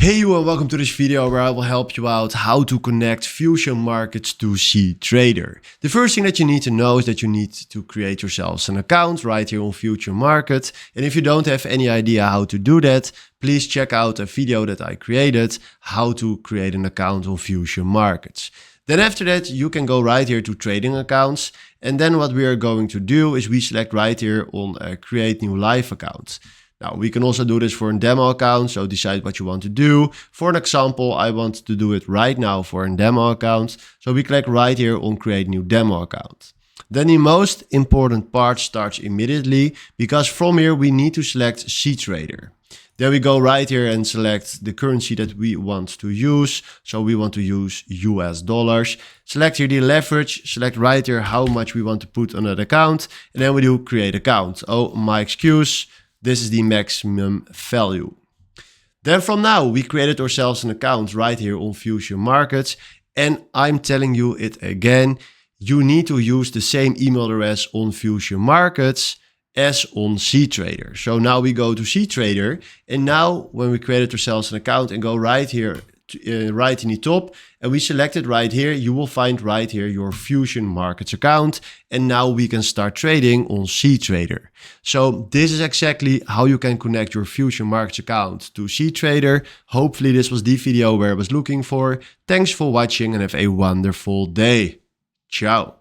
Hey you and welcome to this video where I will help you out how to connect fusion markets to cTrader. The first thing that you need to know is that you need to create yourselves an account right here on Fusion Market. And if you don't have any idea how to do that, please check out a video that I created, how to create an account on Fusion Markets. Then after that, you can go right here to trading accounts. And then what we are going to do is we select right here on create new live account. Now, we can also do this for a demo account, so decide what you want to do. For an example, I want to do it right now for a demo account. So we click right here on create new demo account. Then the most important part starts immediately, because from here we need to select cTrader. Then we go right here and select the currency that we want to use. So we want to use US dollars. Select here the leverage, select right here how much we want to put on that account. And then we do create account. Oh, my excuse. This is the maximum value. Then from now, we created ourselves an account right here on Fusion Markets. And I'm telling you it again, you need to use the same email address on Fusion Markets as on cTrader. So now we go to cTrader. And now when we created ourselves an account and go right here, right in the top, and we select it right here, you will find right here your Fusion Markets account. And now we can start trading on cTrader. So this is exactly how you can connect your Fusion Markets account to cTrader. Hopefully this was the video where I was looking for. Thanks for watching and have a wonderful day. Ciao.